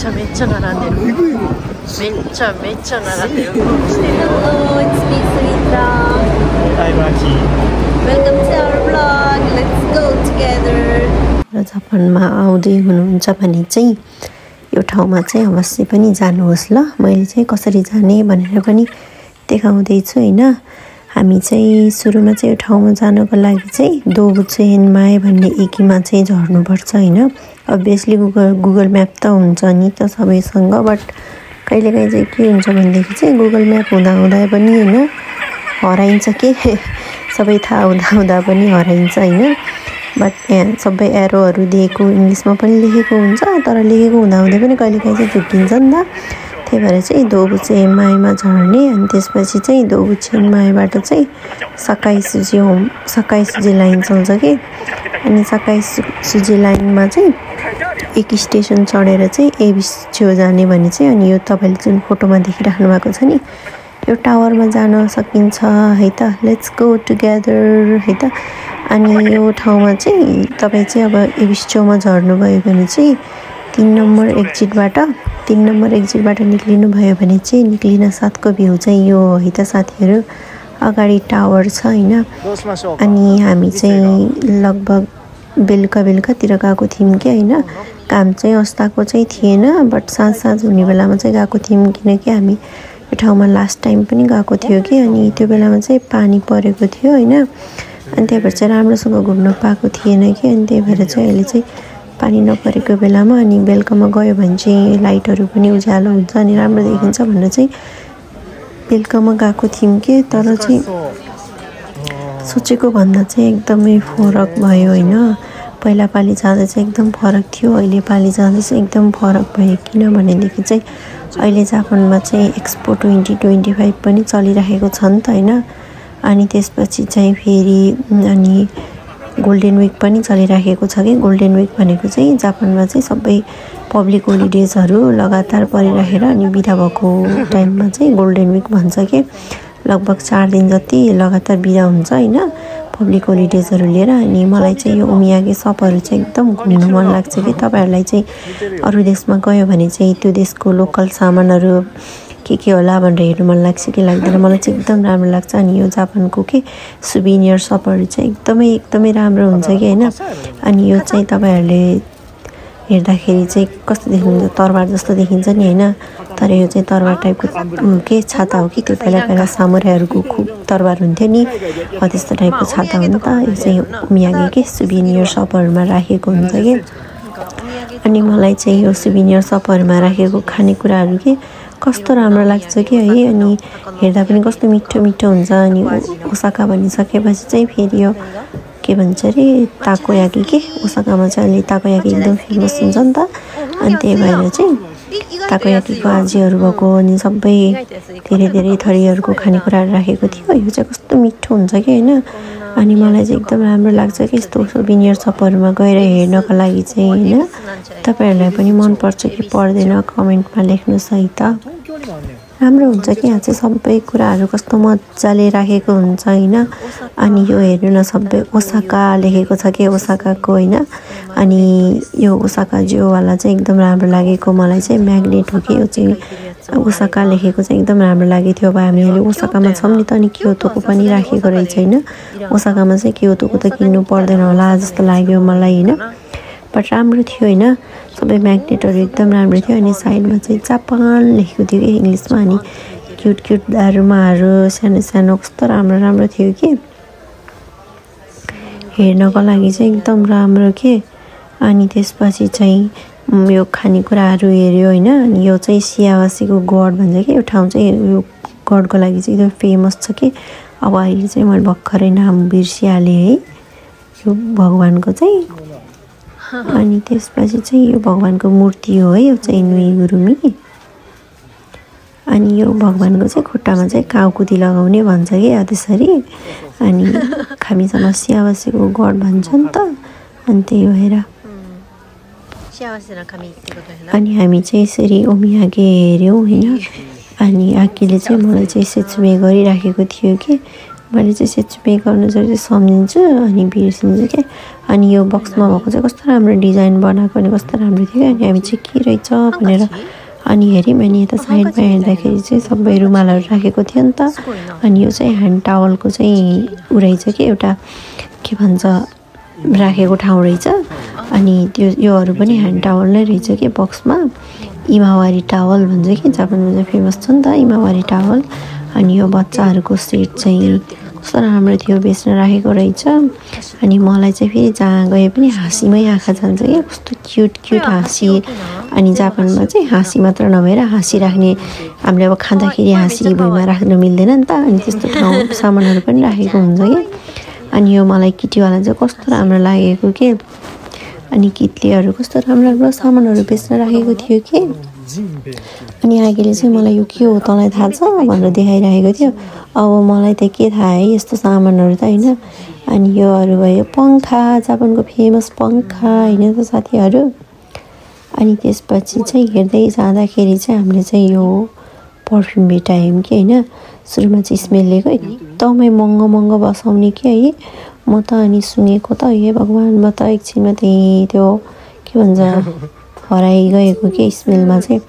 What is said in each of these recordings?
めっちゃ並んでる。めっちゃ並んでる。Hello, it's me Sunita. Hi Maki. Welcome to our vlog. Let's go together. र जापानमा आउँदै हुनुहुन्छ भने चाहिँ यो ठाउँमा चाहिँ अवश्य पनि जानुहोस् ल। मैले चाहिँ कसरी जाने भनेर पनि देखाउँदै छु हैन। हामी चाहिँ सुरुमा चाहिँ यो ठाउँमा जानको लागि चाहिँ दोबुचेनमाई भन्ने एकीमा चाहिँ झर्नुपर्छ हैन। अभियसली गुगल म्याप त हुन्छ नि त सबैसँग, बट कहिलेकाहीँ चाहिँ के हुन्छ भनेदेखि चाहिँ गुगल म्याप हुँदा पनि हैन हराइन्छ के सबै थाहा हुँदा पनि हराइन्छ हैन। बट यहाँ सबै एरोहरू दिएको इङ्ग्लिसमा पनि लेखेको हुन्छ, तर लेखेको हुँदाहुँदै पनि कहिलेकाहीँ चाहिँ झुक्किन्छ नि त। त्यही भएर चाहिँ दोबुचेनमाईमा झर्ने अनि त्यसपछि चाहिँ दोबुचेनमाईबाट चाहिँ सकाइसुजी लाइन चल्छ कि। अनि सकाइसुजी लाइनमा चाहिँ एक स्टेसन चढेर चाहिँ एबिस्यो जाने भने चाहिँ अनि यो तपाईँले जुन फोटोमा देखिराख्नु भएको छ नि यो टावरमा जान सकिन्छ है त। लेट्स गो टुगेदर है त। अनि यो ठाउँमा चाहिँ तपाईँ चाहिँ अब एबिस्योमा झर्नुभयो भने चाहिँ 3 नम्बर एक्जिटबाट निक्लिनु भयो भने चाहिँ निक्लिन साथको भ्यू चाहिँ यो है त साथीहरू। अगाडि टावर छ हैन। अनि हामी चाहिँ लगभग बेलुकातिर गएको थियौँ कि हैन। काम चाहिँ अस्ताको चाहिँ थिएन, बट साँझ हुने बेलामा चाहिँ गएको थियौँ किनकि हामी यो ठाउँमा लास्ट टाइम पनि गएको थियो कि। अनि त्यो बेलामा चाहिँ पानी परेको थियो हैन। अनि त्यही भएर चाहिँ राम्रोसँग घुम्न पाएको थिएन कि। अनि त्यही भएर चाहिँ अहिले चाहिँ पानी नपरेको बेलामा अनि बेलुकामा गयो भने चाहिँ लाइटहरू पनि उज्यालो हुन्छ अनि राम्रो देखिन्छ भनेर चाहिँ बेलुकामा गएको थियौँ कि। तर चाहिँ सोचेको भन्दा चाहिँ एकदमै फरक भयो हैन। पहिला पाली जाँदा चाहिँ एकदम फरक थियो, अहिले पाली जाँदा चाहिँ एकदम फरक भयो। किनभनेदेखि चाहिँ अहिले जापानमा चाहिँ एक्सपो 2025 पनि चलिरहेको छ नि त हैन। अनि त्यसपछि चाहिँ फेरि अनि गोल्डन विक पनि चलिरहेको छ कि। गोल्डन विक भनेको चाहिँ जापानमा चाहिँ सबै पब्लिक होलिडेजहरू लगातार परिरहेर अनि बिदा भएको टाइममा चाहिँ गोल्डन विक भन्छ कि। लगभग 4 दिन जति लगातार बिदा हुन्छ हैन पब्लिक होलिडेजहरू लिएर। अनि मलाई चाहिँ यो उमियागे सपहरू चाहिँ एकदम घुम्नु मन लाग्छ कि। तपाईहरुलाई चाहिँ अरू देशमा गयो भने चाहिँ त्यो देशको लोकल सामानहरू के होला भनेर हेर्नु मन लाग्छ कि लाग्दैन। मलाई चाहिँ एकदम राम्रो लाग्छ। अनि यो जापानको के सुभिनियर सपहरू चाहिँ एकदमै राम्रो हुन्छ कि हैन। अनि यो चाहिँ तपाईहरुले हेर्दाखेरि चाहिँ कस्तो देखिन्छ, तरबार जस्तो देखिन्छ नि हैन। तर यो चाहिँ तरबार टाइपको के छाता हो कि। त्यो पहिला सामुराईहरुको खूब तरबार हुन्थ्यो नि, हो त्यस्तो टाइपको छाता हो नि त। यो चाहिँ उमियागे के सुभिनियर सपहरुमा राखेको हुन्छ कि। अनि मलाई चाहिँ यो सुभिनियर सपहरुमा राखेको खानेकुराहरु के कस्तो राम्रो लाग्छ कि है। अनि हेर्दा पनि कस्तो मिठो हुन्छ। अनि ओसाका भनिसकेपछि चाहिँ फेरि यो के भन्छ रे ताकोयाकी के। ओसाकामा चाहिँ अहिले ताकोयाकी एकदम फेमस हुन्छ नि त। अनि त्यही भएर चाहिँ ताकोयाकीको आजीहरू भएको अनि सबै धेरै थरीहरूको खानेकुराहरू राखेको थियो। यो चाहिँ कस्तो मिठो हुन्छ कि हैन। अनि मलाई चाहिँ एकदम राम्रो लाग्छ कि यस्तो सुभिनियर सपहरुमा गएर हेर्नको लागि चाहिँ हैन। तपाईहरुलाई पनि मन पर्छ कि पर्दैन कमेन्टमा लेख्नुस् है त। राम्रो हुन्छ कि यहाँ चाहिँ सबै कुराहरू कस्तो मज्जाले राखेको हुन्छ हैन। अनि यो हेर्नु न सबै ओसाका लेखेको छ कि ओसाकाको हैन। अनि यो ओसाका जियोवाला चाहिँ एकदम राम्रो लागेको मलाई चाहिँ म्याग्नेट हो कि। यो चाहिँ ओसाका लेखेको चाहिँ एकदम राम्रो लागेको थियो। अब हामी अहिले ओसाकामा छौँ नि त। अनि क्योतोको पनि राखेको रहेछ हैन। ओसाकामा चाहिँ क्योतोको त किन्नु पर्दैन होला जस्तो लाग्यो मलाई हैन। बट राम्रो थियो हैन। सबै म्याग्नेटहरू एकदम राम्रो थियो। अनि साइडमा चाहिँ जापान लेखेको थियो कि इङ्ग्लिसमा। अनि क्युट दारुमाहरू सानो कस्तो राम्रो थियो कि हेर्नको लागि चाहिँ एकदम राम्रो के। अनि त्यसपछि चाहिँ यो खानेकुराहरू हेर्यो हैन। अनि यो चाहिँ सियावासीको गड भन्छ कि। यो ठाउँ चाहिँ यो गडको लागि चाहिँ एकदम फेमस छ कि। अब अहिले चाहिँ मैले भर्खरै नाम बिर्सिहालेँ है यो भगवानको चाहिँ। अनि त्यसपछि चाहिँ यो भगवानको मूर्ति हो है। यो चाहिँ नुइगुरुमी। अनि यो भगवानको चाहिँ खुट्टामा चाहिँ काउकुती लगाउने भन्छ कि त्यसरी। अनि हामीसँग सियावासीको गड भन्छ नि त। अनि त्यही भएर अनि हामी चाहिँ यसरी ओमियागे हेऱ्यौँ हैन। अनि आकीले चाहिँ मलाई चाहिँ सेचुमे गरिराखेको थियो कि मैले चाहिँ सेचुमेक अनुसार चाहिँ सम्झिन्छु अनि बिर्सिन्छु क्या। अनि यो बक्समा भएको चाहिँ कस्तो राम्रो डिजाइन बनाएको अनि कस्तो राम्रो थियो क्या। अनि हामी चाहिँ के रहेछ भनेर अनि हेऱ्यौँ अनि यता साइडमा हेर्दाखेरि चाहिँ सबै रुमालहरू राखेको थियो नि त। अनि यो चाहिँ ह्यान्ड टावलको चाहिँ उ रहेछ कि एउटा के भन्छ राखेको ठाउँ रहेछ। अनि त्यो योहरू पनि ह्यान्ड टावल नै रहेछ कि बक्समा। इमावारी टावल भन्छ कि जापानमा चाहिँ फेमस छ नि त इमावारी टावल। अनि यो बच्चाहरूको सेट चाहिँ कस्तो राम्रो थियो बेच्न राखेको रहेछ। अनि मलाई चाहिँ फेरि जहाँ गए पनि हाँसीमै आँखा जान्छ क्या। कस्तो क्युट क्युट हाँसी। अनि जापानमा चाहिँ हाँसी मात्र नभएर हाँसी राख्ने हामीले अब खाँदाखेरि हाँसी भुइँमा राख्न मिल्दैन नि त। अनि त्यस्तो ठाउँ सामानहरू पनि राखेको हुन्छ क्या। अनि यो मलाई किटीवाला चाहिँ कस्तो राम्रो लागेको के। अनि कित्लीहरू कस्तो राम्रो राम्रो सामानहरू बेच्न राखेको थियो कि। अनि आगेले चाहिँ मलाई यो के हो तँलाई थाहा छ भनेर देखाइरहेको थियो। अब मलाई त के थाहा है यस्तो सामानहरू त होइन। अनि योहरू भयो पङ्खा जापानको फेमस पङ्खा होइन त साथीहरू। अनि त्यसपछि चाहिँ हेर्दै जाँदाखेरि चाहिँ हामीले चाहिँ यो पर्फ्युम भेटायौँ कि होइन। सुरुमा चाहिँ स्मेल लिएको एकदमै महँगो महँगो बसाउने कि है। म त अनि सुँगेको त हे भगवान् म त एकछिनमा त्यही त्यो के भन्छ हराइगएको के स्मेलमा चाहिँ।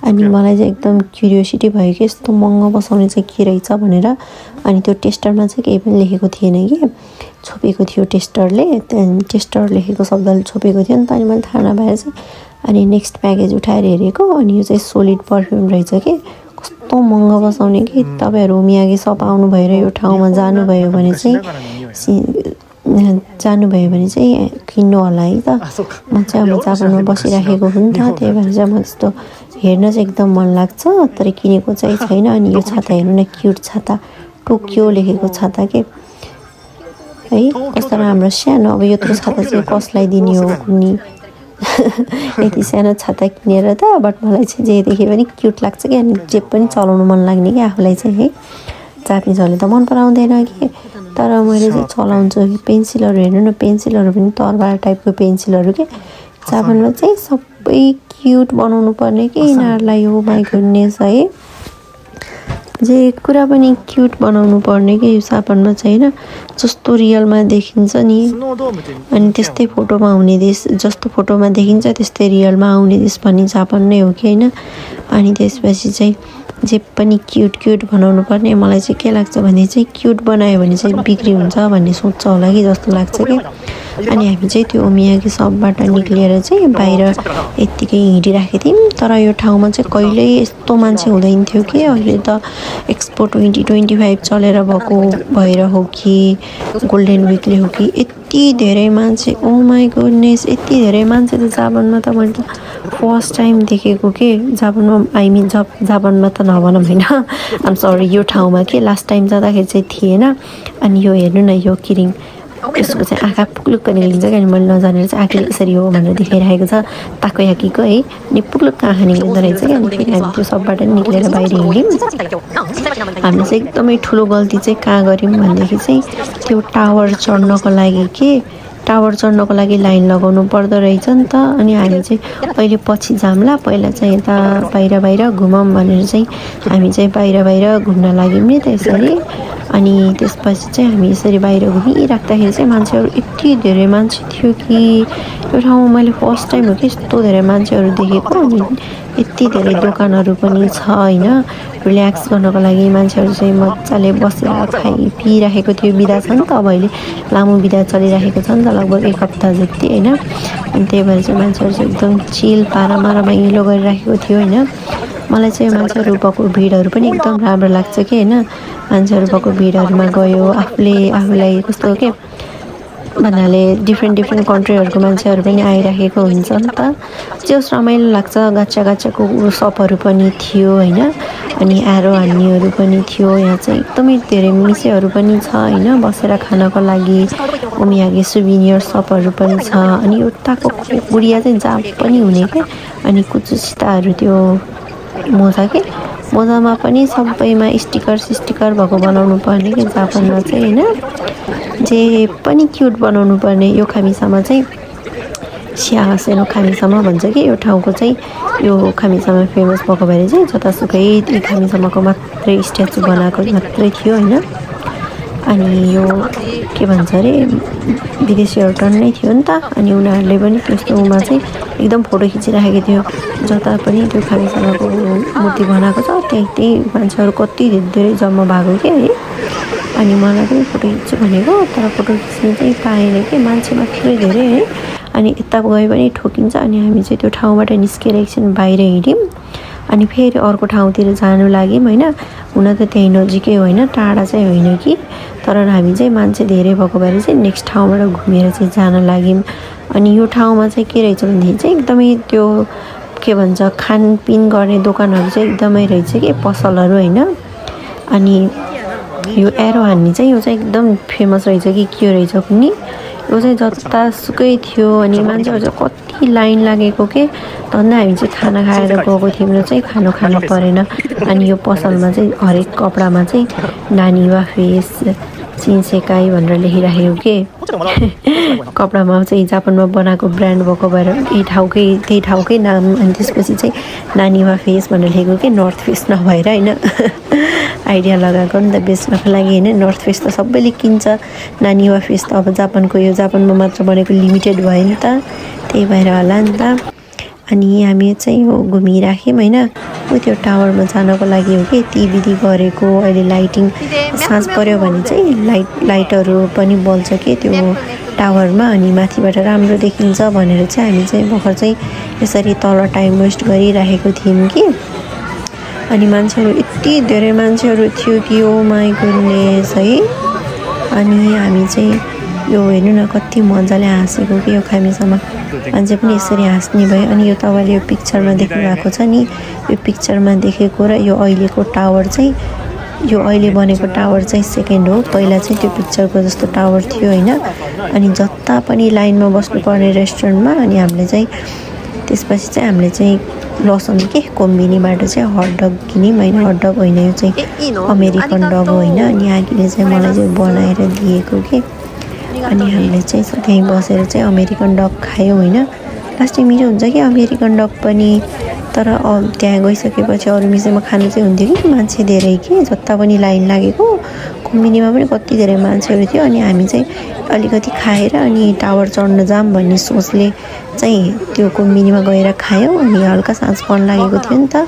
अनि मलाई चाहिँ एकदम क्युरियोसिटी भयो कि यस्तो महँगो बसाउने चाहिँ के रहेछ भनेर। अनि त्यो टेस्टरमा चाहिँ केही पनि लेखेको थिएन कि छोपेको थियो टेस्टरले। त्यहाँदेखि टेस्टर लेखेको शब्दले छोपेको थियो नि त। अनि मैले थाहा नभएर चाहिँ अनि नेक्स्ट प्याकेज उठाएर हेरेको अनि यो चाहिँ सोलिड पर्फ्युम रहेछ कि कस्तो महँगो बसाउने कि। तपाईँहरू मियागी सप आउनुभयो र यो ठाउँमा जानुभयो भने चाहिँ किन्नु होला है त। म चाहिँ अब जापानमा बसिराखेको हुँ नि त त्यही भएर चाहिँ म त्यस्तो हेर्न चाहिँ एकदम मन लाग्छ तर किनेको चाहिँ छैन। अनि यो छाता हेर्नु न क्युट छाता टोकियो लेखेको छाता के है कस्तो राम्रो सानो। अब यत्रो छाता चाहिँ कसलाई दिने हो कुन्नी यति सानो छाता किनेर त। बट मलाई चाहिँ जे देखे पनि क्युट लाग्छ कि। अनि जे पनि चलाउनु मन लाग्ने कि आफूलाई चाहिँ है। जापानिजहरूले त मन पराउँदैन कि तर मैले चाहिँ चलाउँछु। पेन्सिलहरू हेर्नु न पेन्सिलहरू पनि तरबार टाइपको पेन्सिलहरू के। जापानमा चाहिँ सबै क्युट बनाउनु पर्ने कि यिनीहरूलाई हो माई गुडनेस है। जे कुरा पनि क्युट बनाउनु पर्ने कि यो जापानमा चाहिँ होइन। जस्तो रियलमा देखिन्छ नि अनि त्यस्तै फोटोमा आउने देश जस्तो फोटोमा देखिन्छ त्यस्तै रियलमा आउने देश भन्ने जापान नै हो कि होइन। अनि त्यसपछि चाहिँ जे पनि क्युट क्युट बनाउनु पर्ने। मलाई चाहिँ के लाग्छ भने चाहिँ क्युट बनायो भने चाहिँ बिक्री हुन्छ भन्ने सोच्छ होला कि जस्तो लाग्छ कि। अनि हामी चाहिँ त्यो मियागी सपबाट निक्लिएर चाहिँ बाहिर यत्तिकै हिँडिराखेको थियौँ। तर यो ठाउँमा चाहिँ कहिल्यै यस्तो मान्छे हुँदैन थियो कि। अहिले त एक्सपो 2025 चलेर भएको भएर हो कि गोल्डन विकले हो कि यति धेरै मान्छे ओ माई गुडनेस यति धेरै मान्छे त जापानमा त मैले त फर्स्ट टाइम देखेको के। जापानमा आई मिन जापानमा त नभनौँ होइन आम सरी यो ठाउँमा के लास्ट टाइम जाँदाखेरि चाहिँ थिएन। अनि यो हेर्नु न यो किरिङ यसको चाहिँ आँखा पुक्लुक्क निक्लिन्छ क्या। अनि मैले नजानेर चाहिँ आँखाले यसरी हो भनेर देखाइरहेको छ ताकोयाकीको है। अनि पुक्लुक्क आँखा निक्लिँदो रहेछ क्या। अनि फेरि हामी त्यो सबबाट निक्लेर बाहिर हिँड्यौँ। हामीले चाहिँ एकदमै ठुलो गल्ती चाहिँ कहाँ गऱ्यौँ भनेदेखि चाहिँ त्यो टावर चढ्नको लागि के टावर चढ्नको लागि लाइन लगाउनु पर्दो रहेछ नि त। अनि हामी चाहिँ अहिले पछि जाम्ला पहिला चाहिँ यता बाहिर घुमौँ भनेर चाहिँ हामी चाहिँ बाहिर घुम्न लाग्यौँ नि त यसरी। अनि त्यसपछि चाहिँ हामी यसरी बाहिर घुमिराख्दाखेरि चाहिँ मान्छेहरू यति धेरै मान्छे थियो कि यो ठाउँमा मैले फर्स्ट टाइम हो कि यस्तो धेरै मान्छेहरू देखेको। अनि यति धेरै दोकानहरू पनि छ होइन। रिल्याक्स गर्नको लागि मान्छेहरू चाहिँ मजाले बसेर पिइराखेको थियो। बिदा छ नि त अब अहिले लामो बिदा चलिराखेको छ नि त लगभग 1 हप्ता जति होइन। अनि त्यही भएर चाहिँ मान्छेहरू चाहिँ एकदम चिल पारामा रमाइलो गरिराखेको थियो होइन। मलाई चाहिँ मान्छेहरू भएको भिडहरू पनि एकदम राम्रो लाग्छ कि होइन। मान्छेहरू भएको भिडहरूमा गयो आफूलाई कस्तो के भन्नाले डिफ्रेन्ट कन्ट्रीहरूको मान्छेहरू पनि आइराखेको हुन्छ नि त। जो रमाइलो लाग्छ। गाचाको सपहरू पनि थियो होइन। अनि एरो हान्नेहरू पनि थियो। यहाँ चाहिँ एकदमै धेरै मिसेहरू पनि छ होइन बसेर खानको लागि। मियागी सुभिनियर सपहरू पनि छ। अनि उताको गुडिया चाहिँ जहाँ पनि हुने क्या। अनि कुचुसिताहरू त्यो मोजा के मोजामा पनि सबैमा स्टिकर भएको बनाउनु पर्ने कि जापानमा चाहिँ होइन। जे पनि क्युट बनाउनु पर्ने। यो खामिसामा चाहिँ सियासेनो खामिसामा भन्छ कि यो ठाउँको चाहिँ यो खामिसामा फेमस भएको भएर चाहिँ जतासुकै खामिसामाको मात्रै स्ट्याचु बनाएको मात्रै थियो होइन। अनि यो के भन्छ अरे विदेशीहरू टन्नै थियो नि त अनि उनीहरूले पनि त्यस्तोमा चाहिँ एकदम फोटो खिचिराखेको थियो जता पनि त्यो खानेसामाको मूर्ति बनाएको छ त्यही मान्छेहरू कति धेरै जम्मा भएको के है अनि मलाई पनि फोटो खिच्छु भनेको तर फोटो खिच्नु चाहिँ पाएन कि मान्छे मात्रै धेरै है अनि यता गयो भने ठोकिन्छ अनि हामी चाहिँ त्यो ठाउँबाट निस्केर एकछिन बाहिर हिँड्यौँ अनि फेरि अर्को ठाउँतिर जानु लाग्यौँ होइन हुन त त्यही नजिकै होइन टाढा चाहिँ होइन कि तर हामी चाहिँ मान्छे धेरै भएको भएर चाहिँ नेक्स्ट ठाउँबाट घुमेर चाहिँ जान लाग्यौँ अनि यो ठाउँमा चाहिँ के रहेछ भनेदेखि चाहिँ एकदमै त्यो के भन्छ खानपिन गर्ने दोकानहरू चाहिँ एकदमै रहेछ कि पसलहरू होइन अनि यो एरो हान्ने चाहिँ यो चाहिँ एकदम फेमस रहेछ कि के रहेछ पनि यो चाहिँ जतासुकै थियो अनि मान्छेहरू चाहिँ कति लाइन लागेको के धन्दा हामी चाहिँ खाना खाएर गएको थियौँ र चाहिँ खानु परेन अनि यो पसलमा चाहिँ हरेक कपडामा चाहिँ नानी वा फेस चिन्सेकाई भनेर लेखिराखेको के कपडामा चाहिँ जापानमा बनाएको ब्रान्ड भएको भएर त्यही ठाउँकै नाम अनि त्यसपछि चाहिँ नानी वा फेस भनेर लेखेको के नर्थ फेस नभएर होइन आइडिया लगाएको नि त बेच्नको लागि होइन नर्थ फेस त सबैले किन्छ नानी वा फेस त अब जापानको यो जापानमा मात्र बनेको लिमिटेड भयो नि त त्यही भएर होला नि त अनि हामी चाहिँ यो घुमिराख्यौँ होइन त्यो टावरमा जानको लागि हो कि ती विधि गरेको अहिले लाइटिङ साँझ पर्यो भने चाहिँ लाइटहरू पनि बल्छ कि त्यो टावरमा अनि माथिबाट राम्रो देखिन्छ भनेर चाहिँ हामी चाहिँ भर्खर चाहिँ यसरी तल टाइम वेस्ट गरिराखेको थियौँ कि अनि मान्छेहरू यति धेरै मान्छेहरू थियो कि ओ माई गुडनेस है अनि हामी चाहिँ यो हेर्नु न कति मजाले हाँसेको कि यो खामेसँग मान्छे पनि यसरी हाँस्ने भयो अनि यो तपाईँले यो पिक्चरमा देख्नु भएको छ नि यो पिक्चरमा देखेको र यो अहिलेको टावर चाहिँ यो अहिले बनेको टावर चाहिँ सेकेन्ड हो पहिला चाहिँ त्यो पिक्चरको जस्तो टावर थियो होइन अनि जता पनि लाइनमा बस्नुपर्ने रेस्टुरेन्टमा अनि हामीले चाहिँ त्यसपछि चाहिँ हामीले चाहिँ लसन के कोम्बिनीबाट चाहिँ हटडग किन्यौँ होइन हटडग होइन यो चाहिँ अमेरिकन डग होइन अनि आगीले चाहिँ मलाई चाहिँ बनाएर दिएको के अनि हामीले चाहिँ त्यहीँ बसेर चाहिँ अमेरिकन डग खायौँ होइन लास्टै मिठो हुन्छ कि अमेरिकन डग पनि तर त्यहाँ गइसकेपछि अरू मिसैमा खानु चाहिँ हुन्थ्यो कि मान्छे धेरै कि जता पनि लाइन लागेको कोम्बिनीमा पनि कति धेरै मान्छेहरू थियो अनि हामी चाहिँ अलिकति खाएर अनि टावर चढ्न जाऊँ भन्ने सोचले चाहिँ त्यो कोम्बिनीमा गएर खायौँ अनि हल्का साँझपन लागेको थियो नि त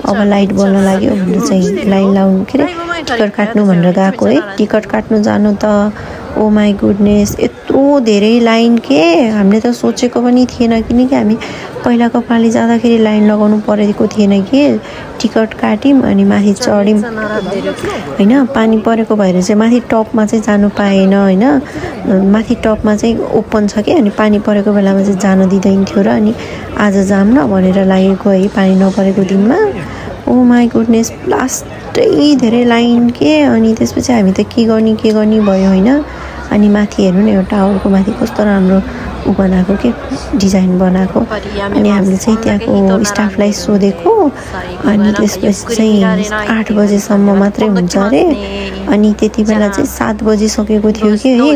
अब लाइट बल्न लाग्यो भनेर चाहिँ लाइन लाउनु के अरे टिकट काट्नु भनेर गएको है टिकट काट्नु जानु त ओ माई गुडनेस यत्रो धेरै लाइन के हामीले त सोचेको पनि थिएन किनकि हामी पहिलाको पालि जाँदाखेरि लाइन लगाउनु परेको थिएन कि टिकट काट्यौँ अनि माथि चढ्यौँ होइन पानी परेको भएर चाहिँ माथि टपमा चाहिँ जानु पाएन होइन माथि टपमा चाहिँ ओपन छ कि अनि पानी परेको बेलामा चाहिँ जानु दिँदैन थियो र अनि आज जाऊँ न भनेर लागेको है पानी नपरेको दिनमा ओ माई गुडनेस लास्टै धेरै लाइन के अनि त्यसपछि हामी त के गर्ने भयो होइन अनि माथि हेर्नु न यो टावरको माथि कस्तो राम्रो बनाएको के डिजाइन बनाएको अनि हामीले चाहिँ त्यहाँको स्टाफलाई सोधेको अनि त्यसपछि चाहिँ 8 बजेसम्म मात्रै हुन्छ अरे अनि त्यति बेला चाहिँ 7 बजिसकेको थियो कि है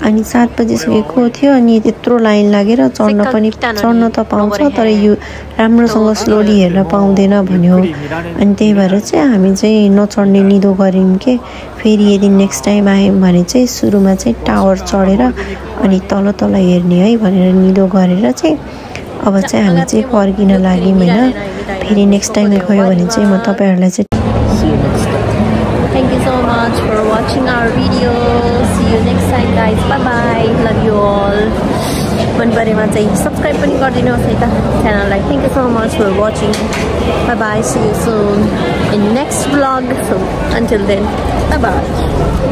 अनि 7 बजिसकेको थियो अनि त्यत्रो लाइन लागेर चढ्न त पाउँछ तर यो राम्रोसँग स्लोली हेर्न पाउँदैन भन्यो अनि त्यही भएर चाहिँ हामी चाहिँ नचढ्ने निदो गऱ्यौँ के फेरि यदि नेक्स्ट टाइम आयौँ भने चाहिँ सुरुमा चाहिँ टावर चढेर अनि तल हेर्ने है भनेर निदो गरेर चाहिँ अब चाहिँ हामी चाहिँ फर्किन लाग्यौँ होइन फेरि नेक्स्ट टाइम गयो भने चाहिँ म तपाईँहरूलाई चाहिँ Thank you so much for watching our video. See you next time guys. Bye bye. Love you all. मन परेमा चाहिँ सब्स्क्राइब पनि गरिदिनुहोस् है त च्यानललाई. Thank you so much for watching. Bye bye. See you soon in next vlog. So until then, bye bye.